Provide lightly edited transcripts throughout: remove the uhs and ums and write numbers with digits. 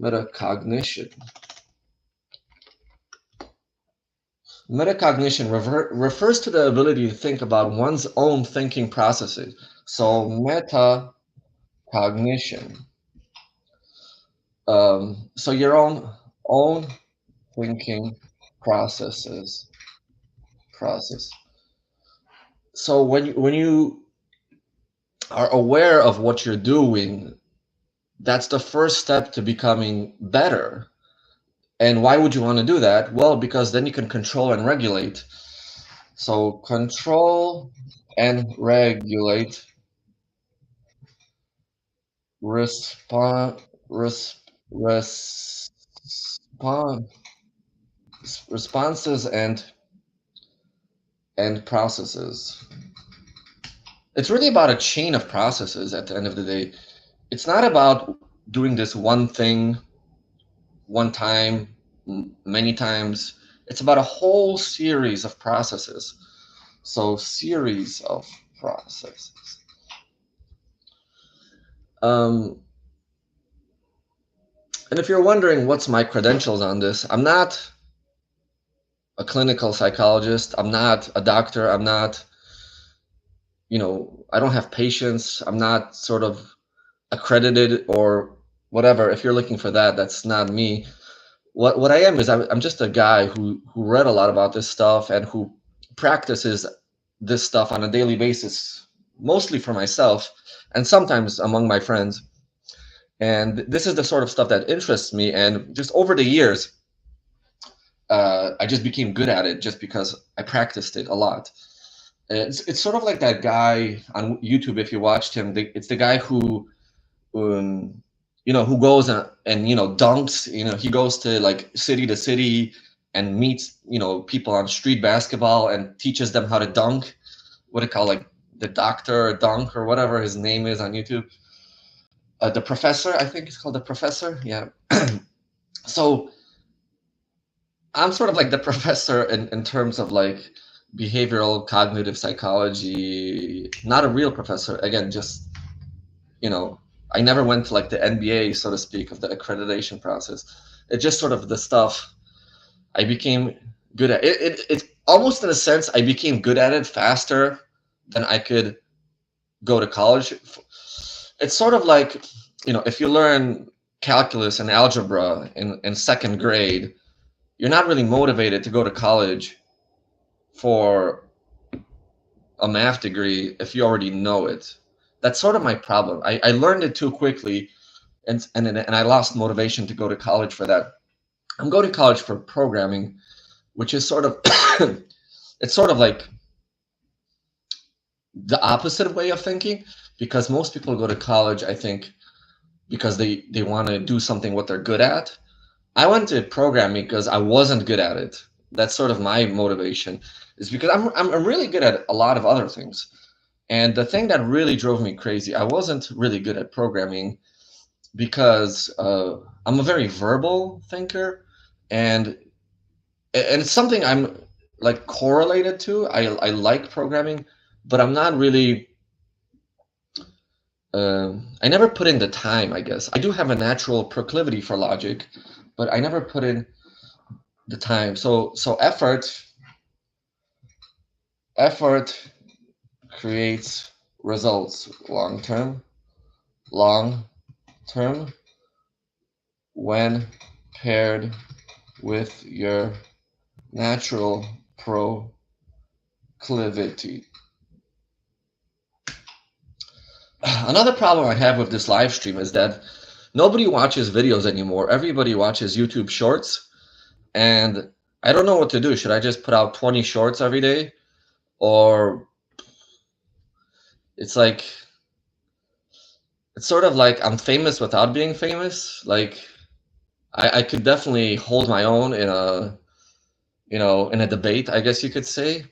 Metacognition. Metacognition refers to the ability to think about one's own thinking processes. So metacognition. So your own thinking process. So when you are aware of what you're doing, that's the first step to becoming better. And why would you want to do that? Well, because then you can control and regulate. So control and regulate respond respond responses and processes. It's really about a chain of processes at the end of the day. It's not about doing this one thing one time, many times. It's about a whole series of processes. So series of processes. Um, and if you're wondering what's my credentials on this, I'm not a clinical psychologist. I'm not a doctor. I'm not, I don't have patients. I'm not sort of accredited or whatever. If you're looking for that, that's not me. What I am is I'm just a guy who read a lot about this stuff and who practices this stuff on a daily basis, mostly for myself and sometimes among my friends. And this is the sort of stuff that interests me. And just over the years, I just became good at it just because I practiced it a lot. It's sort of like that guy on YouTube. If you watched him, it's the guy um, who goes and dunks. He goes to like city to city and meets people on street basketball and teaches them how to dunk. What do you call, like, the doctor dunk or whatever his name is on YouTube. The professor, I think it's called the professor. Yeah. So I'm sort of like the professor in terms of like behavioral cognitive psychology. Not a real professor. Again, just I never went to like the NBA, so to speak, of the accreditation process. It's just sort of the stuff I became good at. It's almost, in a sense, I became good at it faster than I could go to college. It's sort of like, if you learn calculus and algebra in second grade, you're not really motivated to go to college for a math degree if you already know it. That's sort of my problem. I learned it too quickly, and I lost motivation to go to college for that. I'm going to college for programming, which is sort of it's sort of like the opposite way of thinking, because most people go to college, I think, because they want to do something what they're good at. I went to programming because I wasn't good at it. That's sort of my motivation, is because I'm really good at a lot of other things. And the thing that really drove me crazy, I wasn't really good at programming because I'm a very verbal thinker, and it's something I'm like correlated to. I like programming, but I'm not really. I never put in the time, I guess. I do have a natural proclivity for logic, but I never put in the time. So effort creates results long term when paired with your natural proclivity. Another problem I have with this live stream is that nobody watches videos anymore. Everybody watches YouTube shorts, and I don't know what to do. Should I just put out 20 shorts every day? Or it's like, it's sort of like I'm famous without being famous. Like, I could definitely hold my own in a debate, I guess you could say,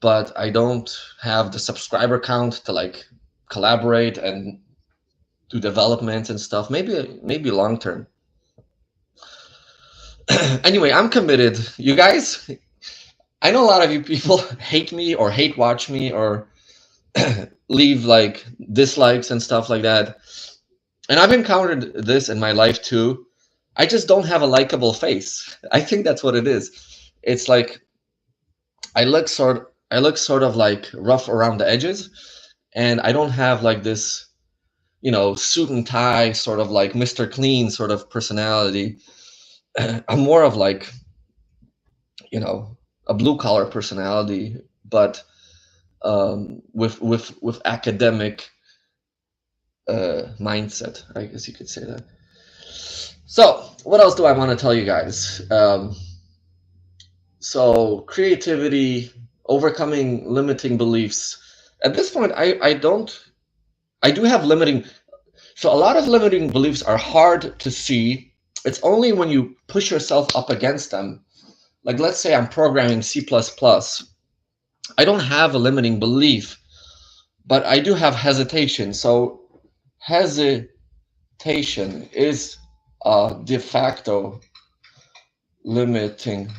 but I don't have the subscriber count to like collaborate and do development and stuff. Maybe long term. Anyway, I'm committed. You guys, I know a lot of you people hate me or hate watch me or leave like dislikes and stuff like that. And I've encountered this in my life too. I just don't have a likable face. I think that's what it is. It's like I look sort of like rough around the edges, and I don't have like this, suit and tie sort of like Mr. Clean sort of personality. I'm more of like, you know, a blue collar personality, but with academic mindset. I guess you could say that. So, what else do I want to tell you guys? So, creativity, overcoming limiting beliefs. At this point, I do have limiting. So, a lot of limiting beliefs are hard to see. It's only when you push yourself up against them. Like, let's say I'm programming C++. I don't have a limiting belief, but I do have hesitation. So, hesitation is a de facto limiting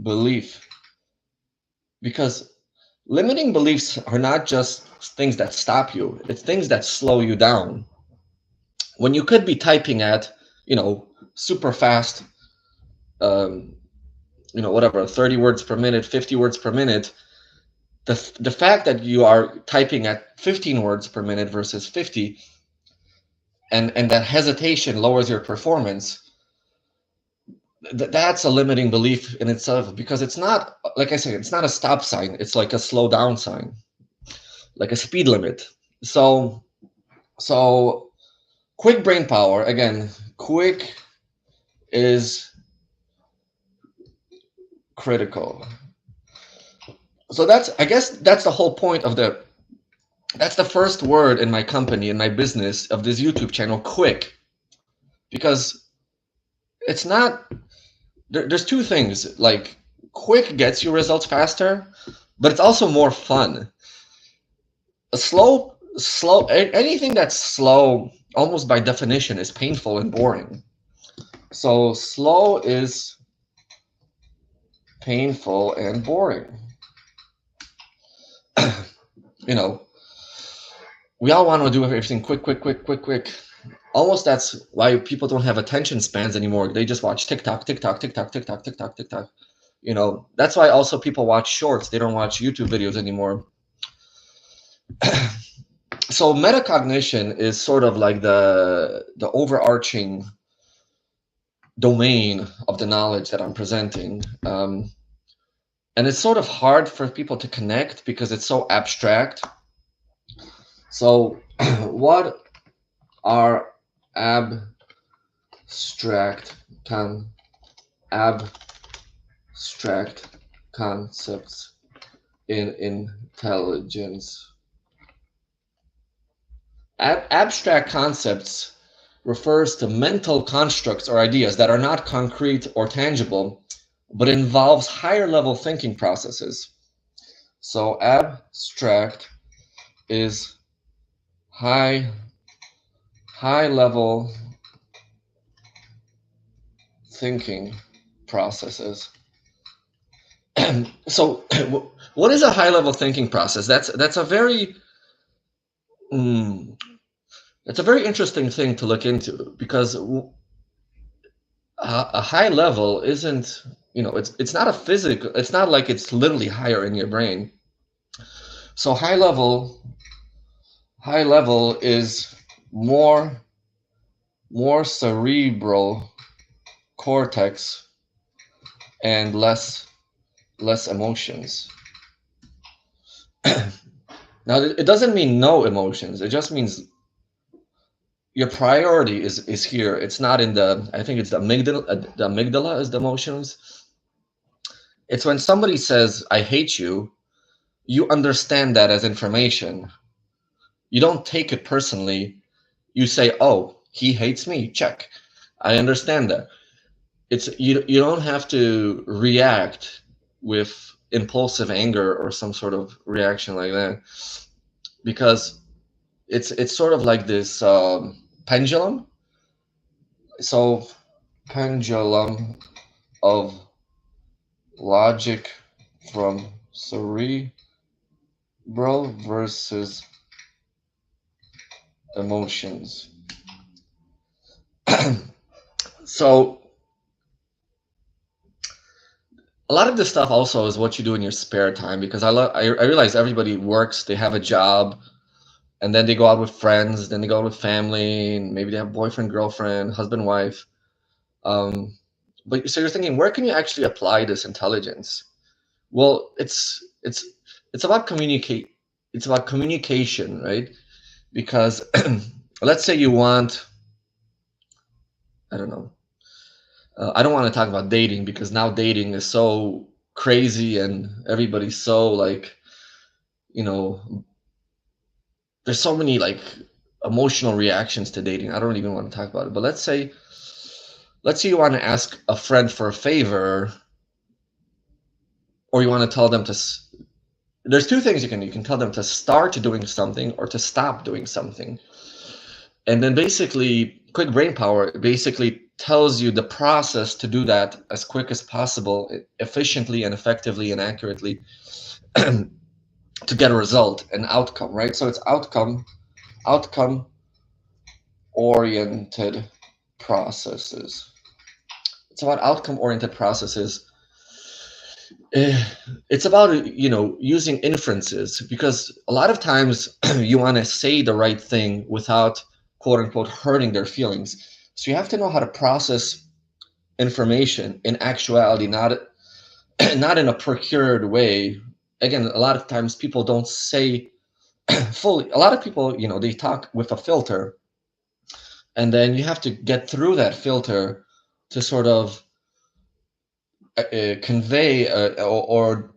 belief, because limiting beliefs are not just things that stop you, it's things that slow you down. When you could be typing at, super fast, um, whatever, 30 words per minute, 50 words per minute, the fact that you are typing at 15 words per minute versus 50, and that hesitation lowers your performance, that's a limiting belief in itself, because it's not, like I said, it's not a stop sign, it's like a slow down sign, like a speed limit. So quick brain power, again, quick is critical. So I guess that's the whole point of that's the first word in my company, in my business, of this YouTube channel, quick. Because it's not, there's two things, like quick gets you results faster, but it's also more fun. A anything that's slow, almost by definition, is painful and boring. So slow is painful and boring. We all want to do everything quick, quick, quick, quick, quick. Almost that's why people don't have attention spans anymore. They just watch TikTok, TikTok, TikTok, TikTok, TikTok, TikTok. That's why also people watch shorts. They don't watch YouTube videos anymore. So metacognition is sort of like the overarching domain of the knowledge that I'm presenting. And it's sort of hard for people to connect because it's so abstract. So what are abstract concepts in intelligence? Abstract concepts refers to mental constructs or ideas that are not concrete or tangible, but involves higher level thinking processes. So abstract is high level thinking processes. So what is a high level thinking process? That's a very it's a very interesting thing to look into, because a high level isn't, it's not a physical, it's not like it's literally higher in your brain. So high level is more cerebral cortex and less emotions. Now, it doesn't mean no emotions. It just means your priority is here. It's not in I think it's the amygdala. The amygdala is the emotions. It's when somebody says, I hate you, you understand that as information. You don't take it personally. You say, oh, he hates me. Check. I understand that. You don't have to react with impulsive anger or some sort of reaction like that, because it's sort of like this pendulum. So pendulum of logic from cerebral versus emotions. So a lot of this stuff also is what you do in your spare time, because I realize everybody works, they have a job, and then they go out with friends, then they go out with family, and maybe they have boyfriend, girlfriend, husband, wife. Um, but so you're thinking, where can you actually apply this intelligence? Well, it's about communicate. It's about communication, right? Because let's say you want, I don't know, I don't want to talk about dating because now dating is so crazy and everybody's so like, you know, there's so many like emotional reactions to dating. I don't even want to talk about it. But let's say you want to ask a friend for a favor, or you want to tell them to. There's two things you can do. You can tell them to start doing something or to stop doing something, and then basically, quick brain power basically tells you the process to do that as quick as possible, efficiently and effectively and accurately, to get a result, an outcome, right? So it's outcome oriented processes. It's about outcome oriented processes. It's about using inferences, because a lot of times you want to say the right thing without quote unquote hurting their feelings. So you have to know how to process information in actuality, not not in a procured way. Again, a lot of times people don't say fully. A lot of people, they talk with a filter, and then you have to get through that filter to sort of convey or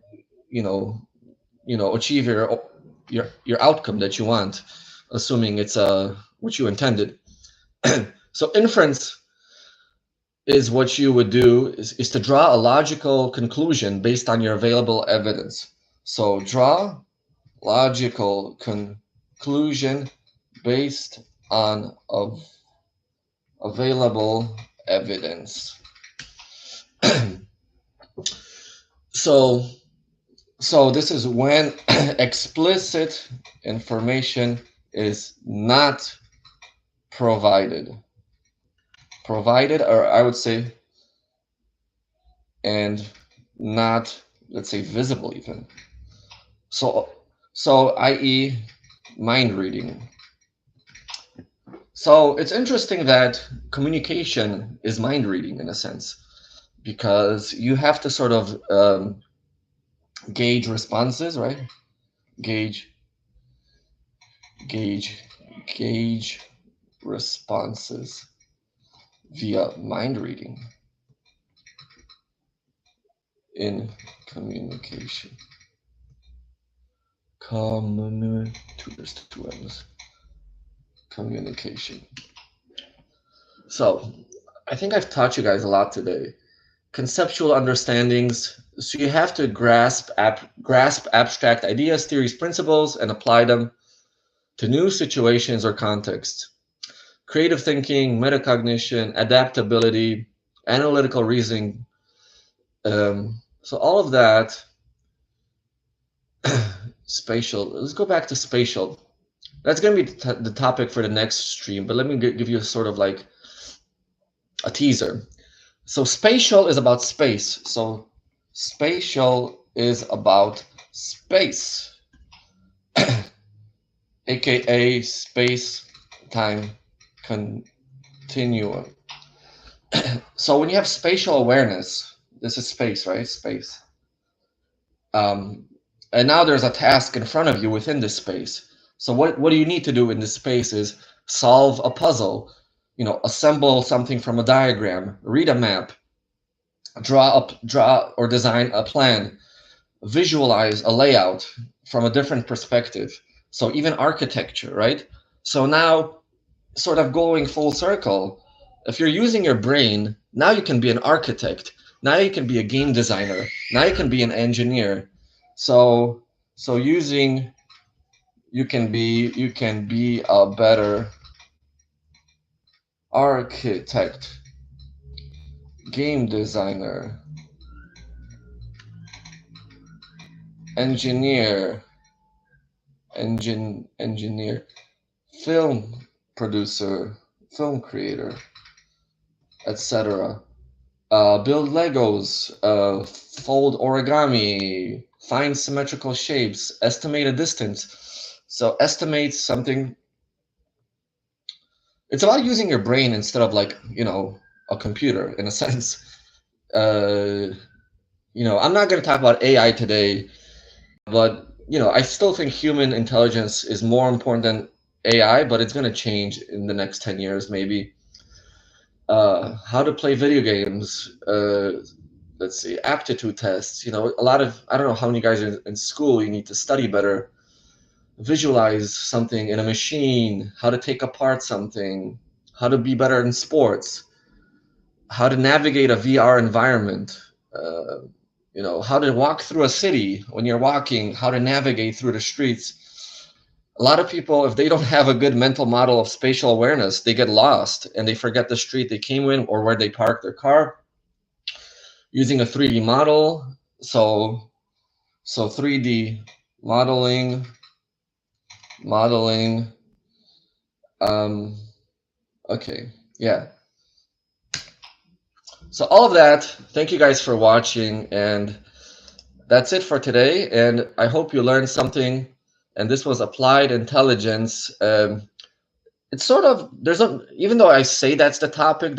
you know achieve your outcome that you want, assuming it's what you intended. So inference is what you would do is to draw a logical conclusion based on your available evidence. So draw logical conclusion based on available evidence. so so this is when explicit information is not provided, or I would say, and not, let's say, visible even. So i.e. mind reading. So it's interesting that communication is mind reading in a sense, because you have to sort of gauge responses, right? Gauge, gauge, gauge responses via mind reading in communication. There's two M's. Communication. So I think I've taught you guys a lot today. Conceptual understandings. So you have to grasp abstract ideas, theories, principles, and apply them to new situations or contexts. Creative thinking, metacognition, adaptability, analytical reasoning. So all of that. Spatial. Let's go back to spatial. That's going to be the topic for the next stream, but let me give you a sort of like a teaser. So spatial is about space. So spatial is about space, aka space time continuum. So when you have spatial awareness, this is space, right? Space. Um, and now there's a task in front of you within this space. So what do you need to do in this space is solve a puzzle, assemble something from a diagram, read a map, draw or design a plan, visualize a layout from a different perspective. So even architecture, right? So now, sort of going full circle, if you're using your brain, now you can be an architect. Now you can be a game designer. Now you can be an engineer. So using you can be a better architect, game designer, engineer, engineer, film producer, film creator, etc., build Legos, fold origami, find symmetrical shapes, estimate a distance. So estimate something. It's about using your brain instead of like, a computer in a sense. Uh, I'm not going to talk about AI today, but I still think human intelligence is more important than AI, but it's going to change in the next 10 years maybe. How to play video games, let's see, aptitude tests, a lot of, I don't know how many guys are in school, you need to study better, visualize something in a machine, how to take apart something, how to be better in sports, how to navigate a VR environment, how to walk through a city when you're walking, how to navigate through the streets. A lot of people, if they don't have a good mental model of spatial awareness, they get lost and they forget the street they came in or where they parked their car. Using a 3D model, so 3D modeling, modeling. Okay, yeah. So all of that, thank you guys for watching, and that's it for today. And I hope you learned something. And this was applied intelligence. It's sort of, even though I say that's the topic,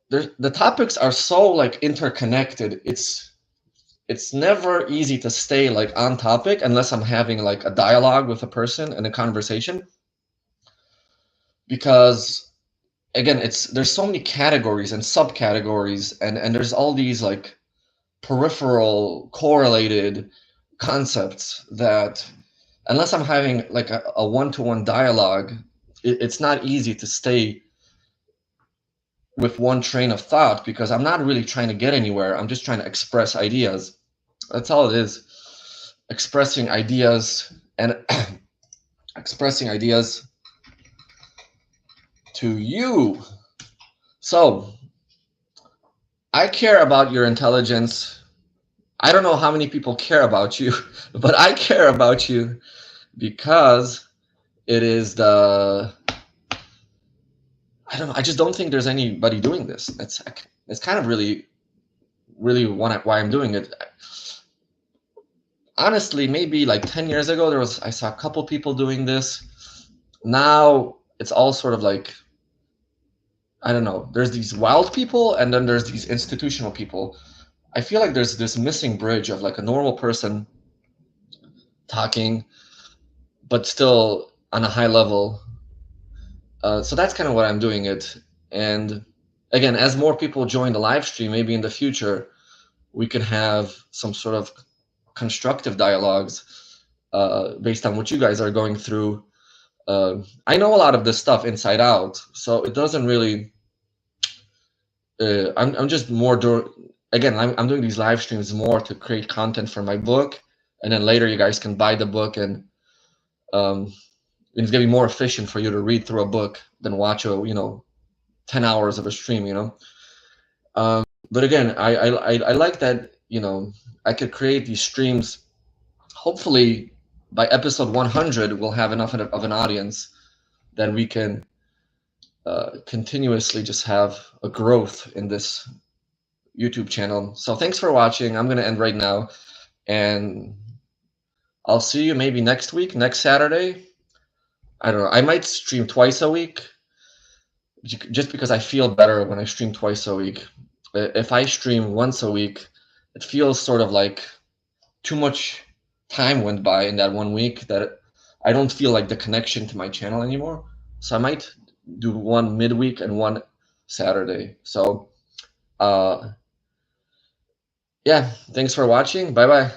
the topics are so like interconnected. It's never easy to stay like on topic unless I'm having like a dialogue with a person and a conversation, because again, there's so many categories and subcategories, and there's all these like peripheral correlated concepts that unless I'm having like a one-to-one dialogue, it's not easy to stay with one train of thought, because I'm not really trying to get anywhere. I'm just trying to express ideas. That's all it is. Expressing ideas and expressing ideas to you. So I care about your intelligence. I don't know how many people care about you, but I care about you because it is I don't know. I just don't think there's anybody doing this. It's kind of really, really why I'm doing it. Honestly, maybe like 10 years ago, I saw a couple people doing this. Now it's all sort of like, I don't know. There's these wild people, and then there's these institutional people. I feel like there's this missing bridge of like a normal person talking, but still on a high level. So that's kind of what I'm doing it. And again, as more people join the live stream, maybe in the future, we can have some sort of constructive dialogues based on what you guys are going through. I know a lot of this stuff inside out, so it doesn't really. I'm just more again. I'm doing these live streams more to create content for my book, and then later you guys can buy the book, and it's gonna be more efficient for you to read through a book than watch 10 hours of a stream. But again, I like that. I could create these streams. Hopefully, by episode 100, we'll have enough of an audience that we can continuously just have a growth in this YouTube channel. So thanks for watching. I'm going to end right now, and I'll see you maybe next week, next Saturday. I don't know. I might stream twice a week just because I feel better when I stream twice a week. If I stream once a week, it feels sort of like too much time went by in that 1 week that I don't feel like the connection to my channel anymore. So I might do one midweek and one Saturday. So yeah, thanks for watching. Bye bye.